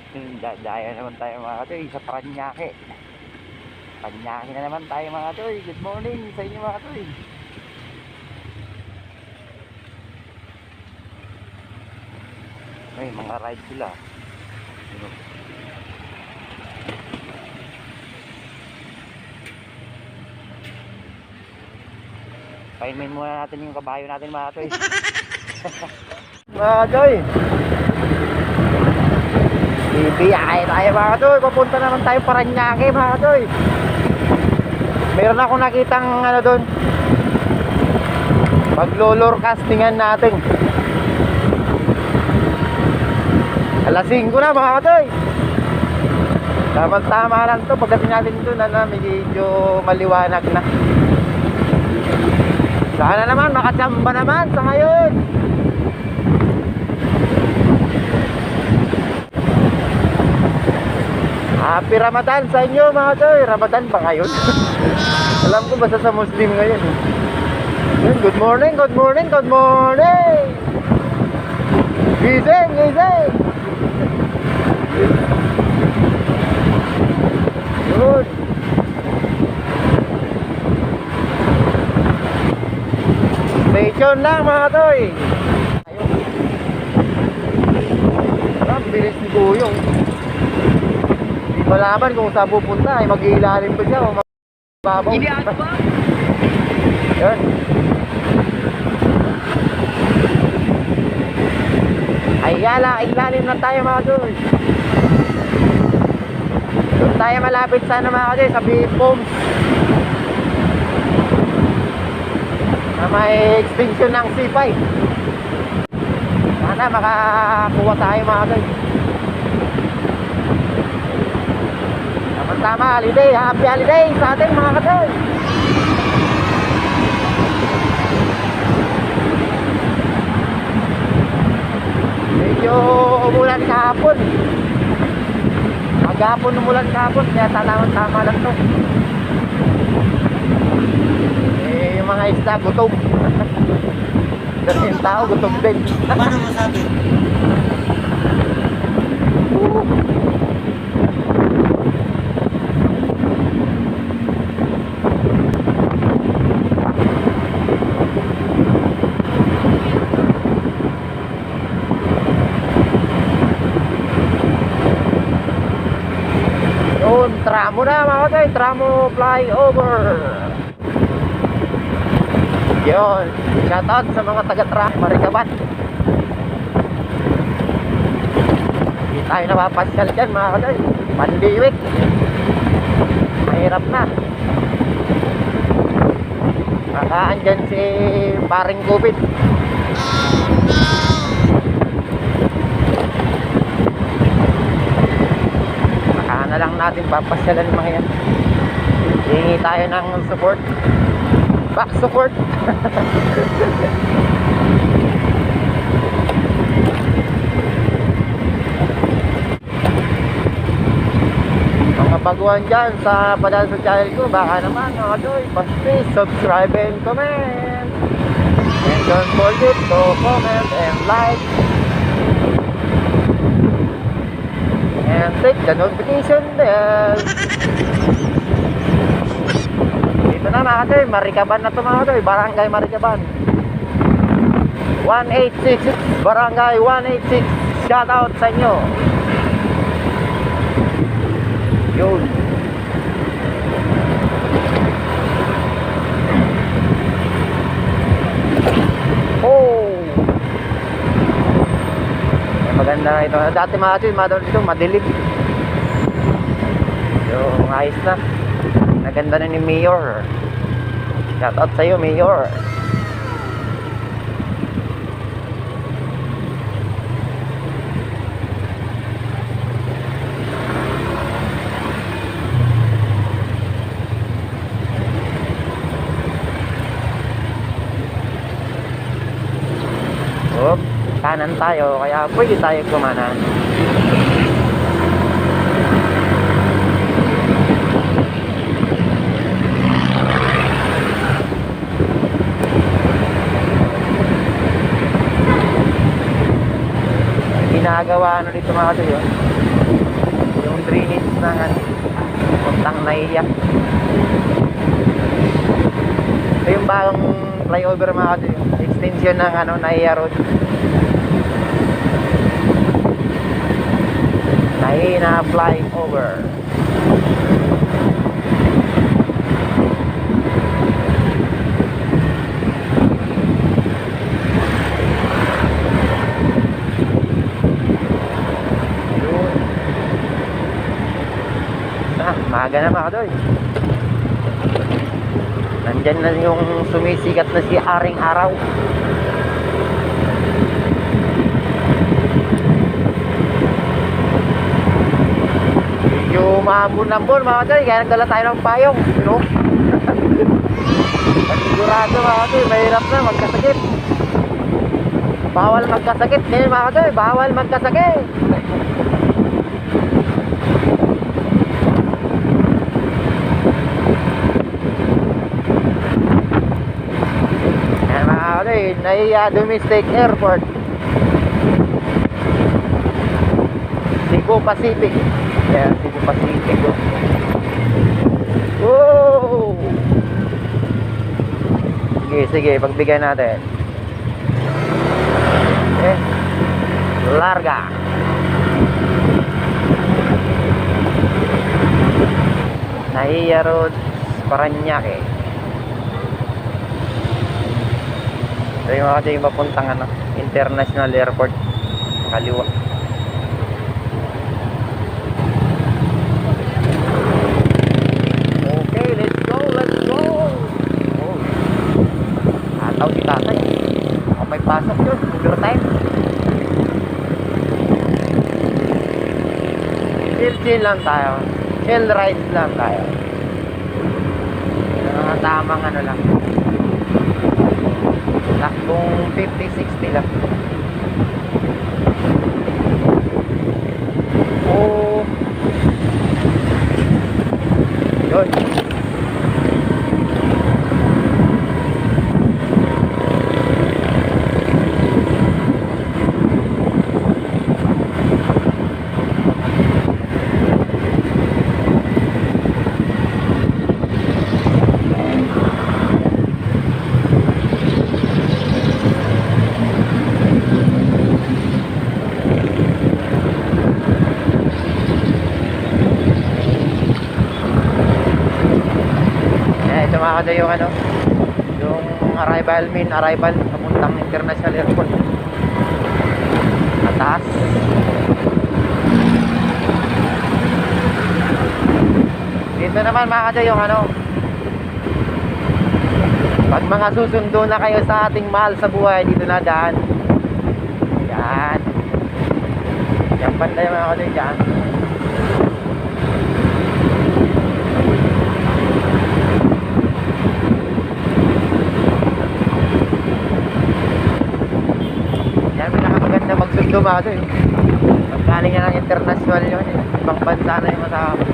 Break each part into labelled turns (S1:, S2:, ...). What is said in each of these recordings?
S1: Daya naman tayo mga katoy sa Paranaque. Paranaque na naman tayo mga katoy. Good morning sa inyo mga katoy. May mga ride sila. Painmin muna natin yung kabayo natin mga katoy. Mga katoy, bibiyay tayo mga katoy. Papunta naman tayo Paranaque mga katoy. Meron akong nakitang ano doon, maglo-lure castingan natin. Alas 5 na mga katoy. Tama lang to. Pagdating natin doon medyo maliwanag na. Sana naman makachamba naman sa ngayon. Happy Ramadan sa inyo mga katoy. Ramadan ba ngayon? Alam ko basta sa Muslim ngayon. Good morning, good morning, good morning. Gising, gising. Good. Stay tuned lang mga katoy. Ang bilis ni Kuyong. Hindi malaman kung saan pupunta. Ay mag-iilalim pa siya o magbabaw. Hindi ano ba? Yun. Ay yala, ilalim na tayo mga katoy. Doon tayo malapit sana mga katoy sa Bipoms na may extension ng C5. Sana makakuha tayo mga katoy. Tama, holiday, happy holiday sa atin mga katoy. Medyo umulan kahapon. Maghapon umulan kahapon, kaya tama lang to. Yung mga isda gutom. Kasi yung tao gutom din.
S2: Paano masabi?
S1: Tramo na mga katoy, tramo flyover. Yun, shoutout sa mga taga-tramo Maricaban. Hindi tayo napapasyal dyan mga katoy. Pandemic, mahirap na. Kakaan dyan si paring COVID. Na lang natin papasyalan mga yan. Hingi tayo ng support, back support. Mga baguhan dyan sa padala sa channel ko, baka naman mga katoy, please subscribe and comment, and don't forget to comment and like and click the notification bell. Dito na mga katoy, Maricaban na ito mga katoy, Barangay Maricaban 186, Barangay 186. Shout out sa inyo. Yun. Oh, maganda na ito. Dati mga katoy, dito madilim. Yung ayos na. Naganda na ni Mayor. Shout out sa'yo Mayor. Oh, kanan tayo, kaya pwede tayo kumanan. Ginagawa ano dito mga katoy, oh. yung drainage ng puntang Naiya. Ito yung bagong flyover mga kadol, yung extension ng Naiya Road. Naiya flyover. Maaga na mga kadol. Nandyan na yung sumisikat na si Aring Araw. Yung maambon-ambon mga kadol, kaya nagdala tayo ng payong, you know? Sigurado mga kadol, mahirap na magkasakit. Bawal magkasakit ngayon mga kadol, bawal magkasakit. Naiya Domestic Airport, Cebu Pacific. Yeah, Cebu Pacific. Whoa! Sige, pagbigay natin. Larga. Naiya Road, Paranaque. So yung mga yung papuntang International Airport, kaliwa. Okay, let's go. Oh. Ataw si tatay. May pasok yun, overtime. Chill lang tayo. Chill ride lang tayo. Tamang lang. Takbong 50-60 lang. Oh. Yun. Ito yung yung main arrival papuntang International Airport. Atas. Dito naman mga kadyo yung pag mga susundo na kayo sa ating mahal sa buhay, dito na daan. Yan. Yan banda yung mga kadyo dyan. Magsundo mga kadol. Pagkaling na ng international yun, ibang bansa na yung masama.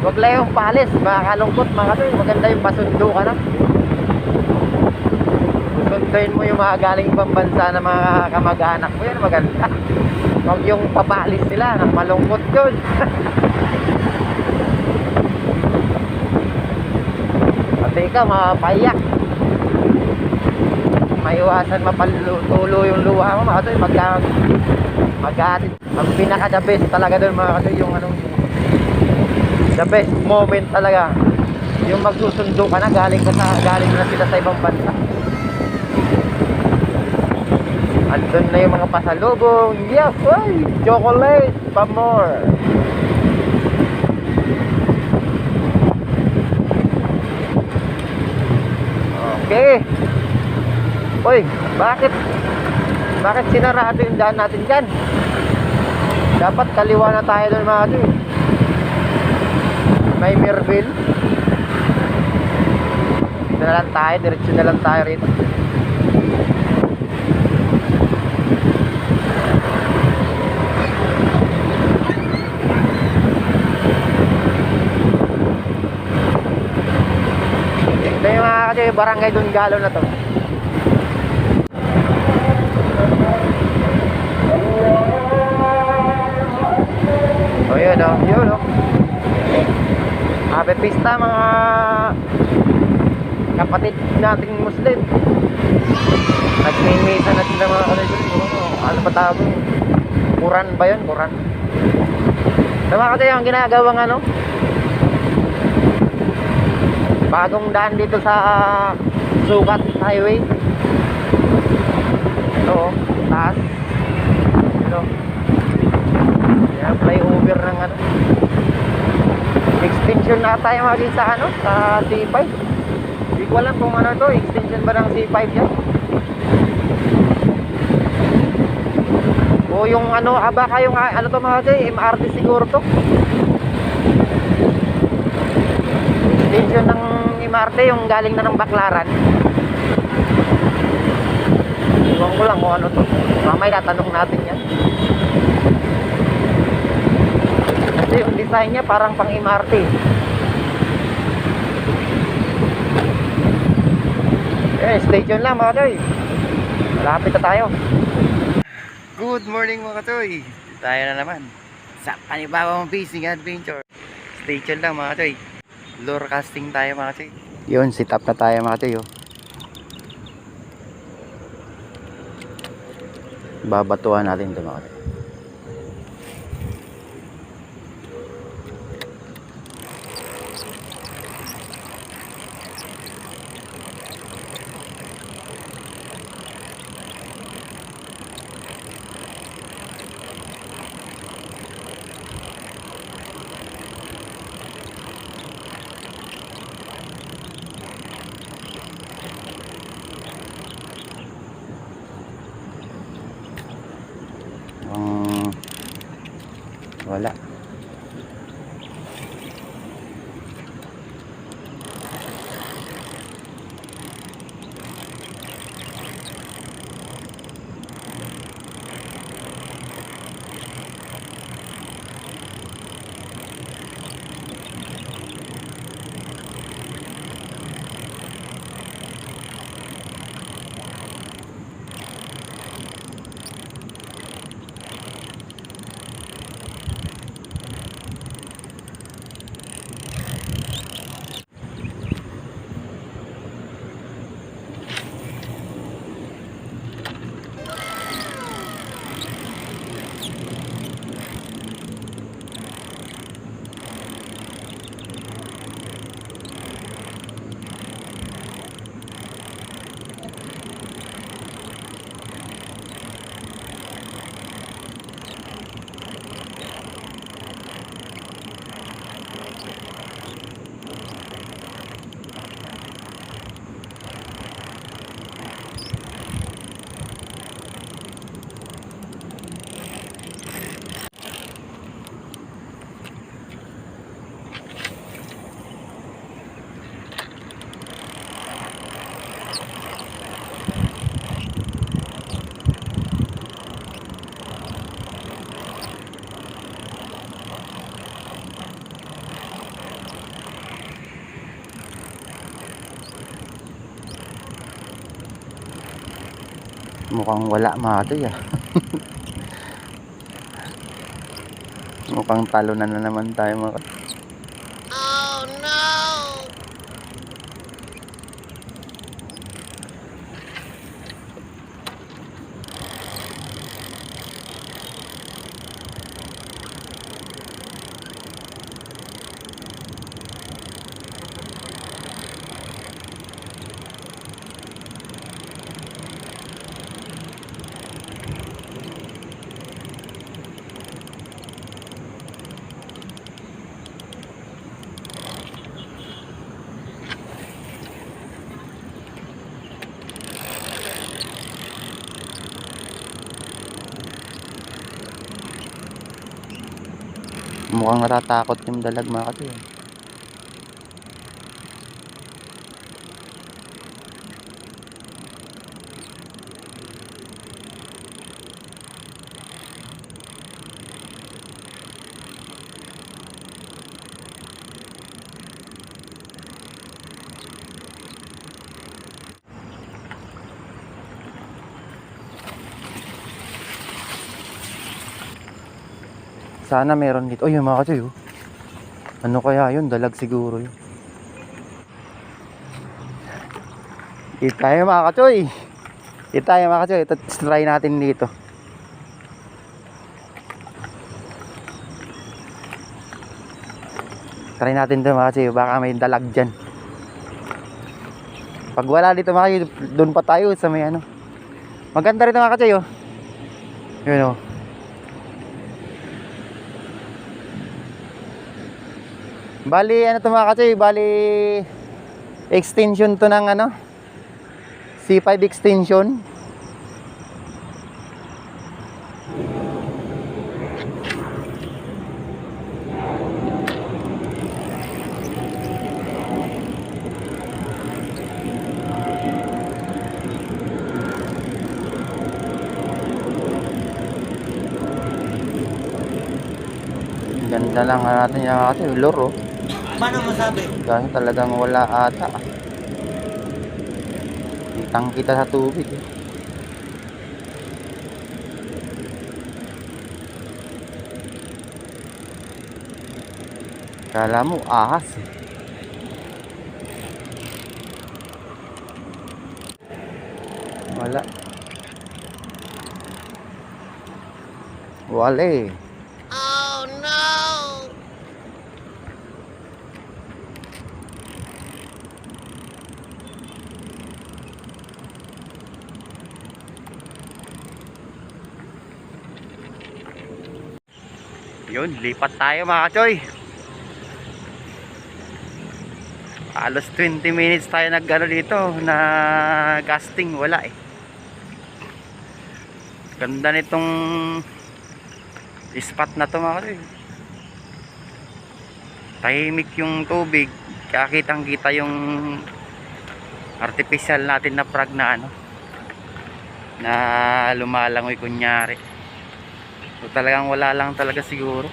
S1: Huwag lang yung palis, makakalungkot mga kadol. Maganda yung pasundo ka na. Susunduin mo yung mga galing ibang bansa na mga kamag-anak mo, yan maganda. Huwag yung papalis sila, nang malungkot yun. Pati ka mapayak. Maiwasan mapatulo yung luha mo mga kadol. Mag-aatid. Ang pinaka the best talaga doon mga kadol, yung the best moment talaga yung magsusundo ka na, galing na sila sa ibang bansa. Andun na yung mga pasalubong. Yeah, boy, chocolate pa more. Okay. Uy, bakit sinarado yung daan natin dyan? Dapat kaliwa na tayo doon mga kadol. May Merville. Dito na lang tayo, diretso na lang tayo rito. Ito yung mga kadol, barangay Dungalo na to. O yun o, basta mga kapatid nating Muslim. Nagmimisa na sila mga kaibigan. Ano ba tawag yun? Quran ba yun? Quran. Tama kasi yung ginagawang ano, bagong daan dito sa Sukat Highway. Ito, taas. Ito. Yan, flyover ng ano. Extension na tayo maging sa ano, sa C5. Hindi ko alam kung ano to, extension ba ng C5 yan? O yung ano, baka yung ano to mga kay, MRT siguro to. Extension ng MRT, yung galing na ng Baclaran. Iwan ko lang kung ano to. Mamaya tatanong natin yan. Kasi yung design niya parang pang MRT. Eh, station lang mga kay. Malapit na tayo. Good morning mga katoy. Tayo na naman sa panibawang fishing adventure. Stay tuned lang mga katoy. Lure casting tayo mga katoy. Yun, sit up na tayo mga katoy. Babatuhan natin ito mga katoy. Wala. Mukhang wala mga katoy Mukhang talunan na naman tayo mga katoy. Oh no! Mukhang natatakot yung dalag mga katoy. Sana meron dito. Oh, yung mga katoy. Ano kaya yun? Dalag siguro yun. Dito tayo mga kachoy. Dito tayo mga kachoy. Ito, try natin dito. Try natin dito mga kachoy. Baka may dalag dyan. Pag wala dito mga kachoy, doon pa tayo sa may ano. Maganda rin mga kachoy oh. Yun oh. Bali ano to mga kachoy, bali extension to ng ano, C5 extension. Ganda lang natin yung mga kachoy, lure oh.
S2: Paano masabi?
S1: Kasi talagang wala ata. Kitang kita sa tubig. Kala mo ahas eh. Wala. Wala eh.
S2: Oh no!
S1: Yun, lipat tayo mga kachoy. Alos 20 minutes tayo nag-ano dito na casting, wala eh. Ganda nitong spot na to mga kachoy. Tahimik yung tubig, kakitang kita yung artificial natin na frog na ano, na lumalangoy kunyari. So talagang wala lang talaga siguro.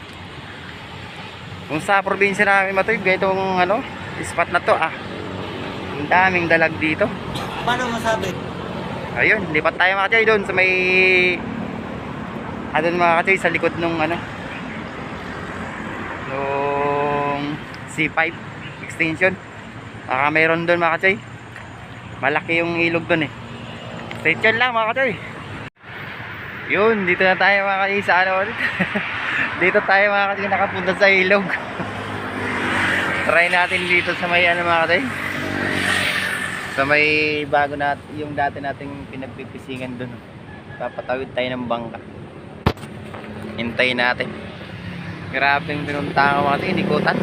S1: Kung sa probinsya namin matoy, ganitong ano, spot na to ang daming dalag dito.
S2: Paano masabi?
S1: Ayun, lipat tayo mga kachoy doon sa may doon mga kachoy sa likod nung ano, nung C5 extension. Baka mayroon doon mga kachoy. Malaki yung ilog doon eh. Stay tuned lang mga kachoy. Yun, dito na tayo mga kachoy sa ano dito. Dito tayo mga kachoy nakapunta sa ilog. Try natin dito sa may ano mga kachoy, sa may bago natin, yung dati nating pinagpipisingan doon. Papatawid tayo ng bangka. Hintayin natin. Grabe yung pinunta ko mga kachoy, Nikutan.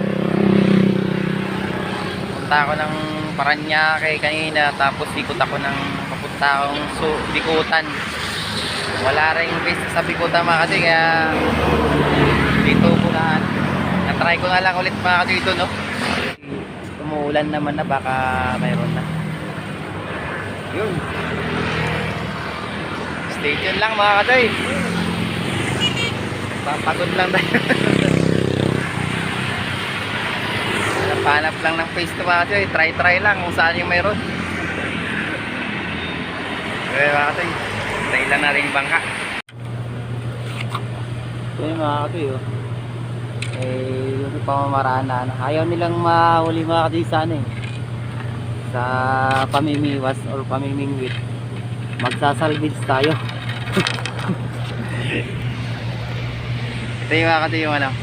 S1: Punta ako ng Paranaque kanina, tapos ikot ako ng papunta akong Bikutan. Wala rin pista sa Bikutan mga kachoy, kaya dito ko na try ko na lang ulit mga kachoy ito no. Umuulan naman na, baka mayroon na. Yun, stay tuned lang mga kachoy. Papagod lang tayo. Hanap lang ng face to mga kachoy. Try lang kung saan yung mayroon. Okay mga kachoy, try lang natin yung bangka. So yun mga kachoy oh, yung pamamaraan na ano, ayaw nilang mahuli mga kachoy sa ano eh, sa pamimiwas or pamimingwit. Magsasalvage tayo. Ito yung mga kachoy yung ano,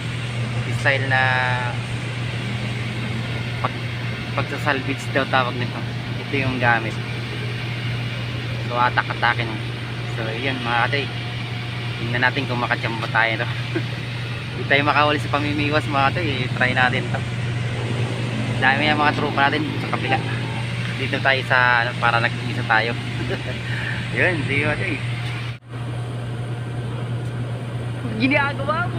S1: style na pagsasalvage daw tawag nito. Ito yung gamit. So atak-atakin. So yun mga kachoy, tingnan natin kung makachamba tayo no. Hindi tayo makawali sa pamimiwas mga kachoy, try natin to. Dami yung mga tropa natin sa kapila. Dito tayo sa ano, para nag-isa tayo. Yun, sige kachoy. Ginagawa mo.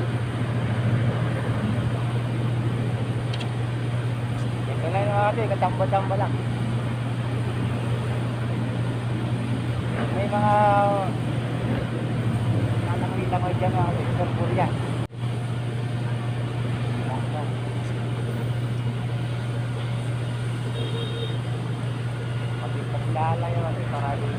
S1: Ito lang mga kachoy, katamba-tamba lang. May mga langoy-langoy dyan mga kachoy, surfur yan. Paglalay naman ito para din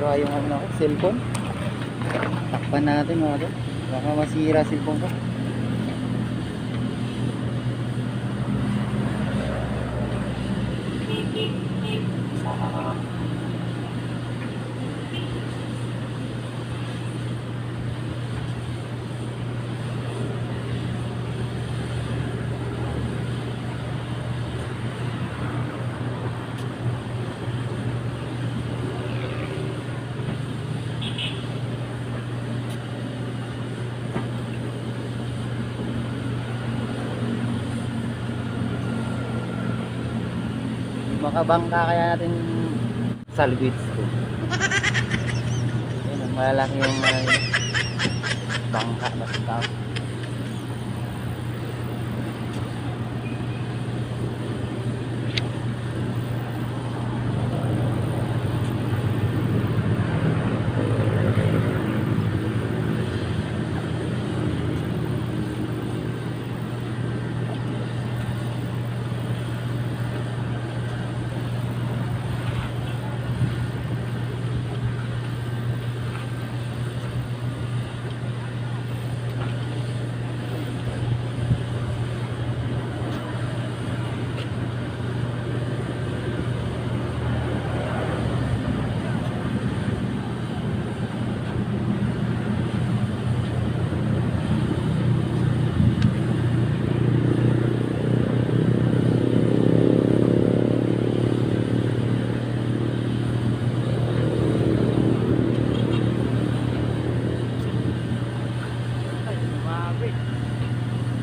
S3: sira yung ano, cellphone. Takpan natin mga idol. Baka masira cellphone ko. Makabangka kaya natin salvage ko. Ayun, malaki yung bangka basta.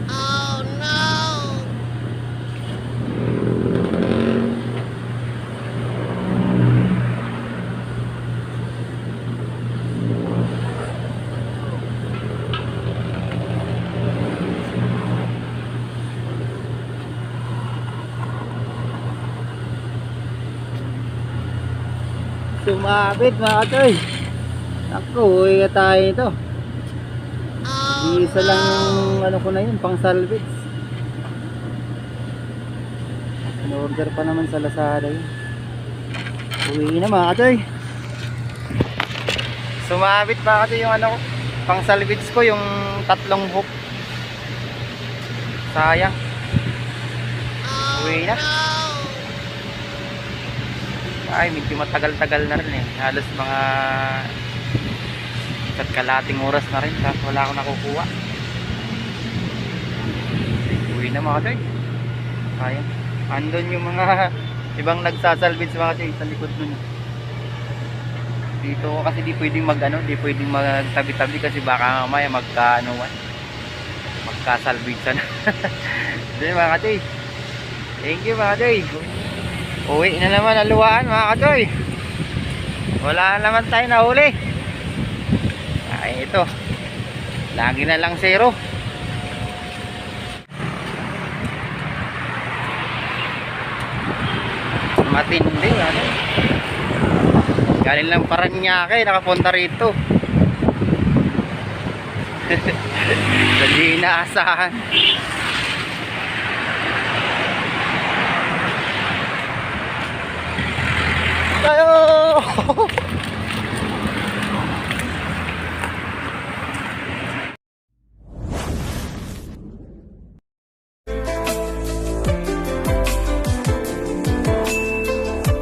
S2: Oh no!
S3: Sumabit mga choy. Ako, uwi na tayo ito. Isa lang yung ano ko na yun, pang salvage. In-order pa naman sa Lazada yun. Uwi na mga choy. Sumabit mga choy yung ano ko, pang salvage ko, yung tatlong hook. Sayang. Uwi na. Ay, medyo matagal-tagal na rin eh. Halos mga isa't kalating oras na rin. Tapos wala akong nakukuha. Uwi na mga choy. Sayang. Andun yung mga ibang nagsasalvage mga choy sa likod nun. Dito kasi di pwedeng mag ano, di pwedeng magtabi-tabi kasi baka mamaya magkasalvage na. Dito mga choy. Thank you mga choy. Uwi na naman ang luwaan mga kachoy. Wala naman tayo nahuli. Ay ito, lagi na lang zero. Matindi ano. Galing lang Paranaque, nakapunta rito. Hindi inaasahan. Tayo!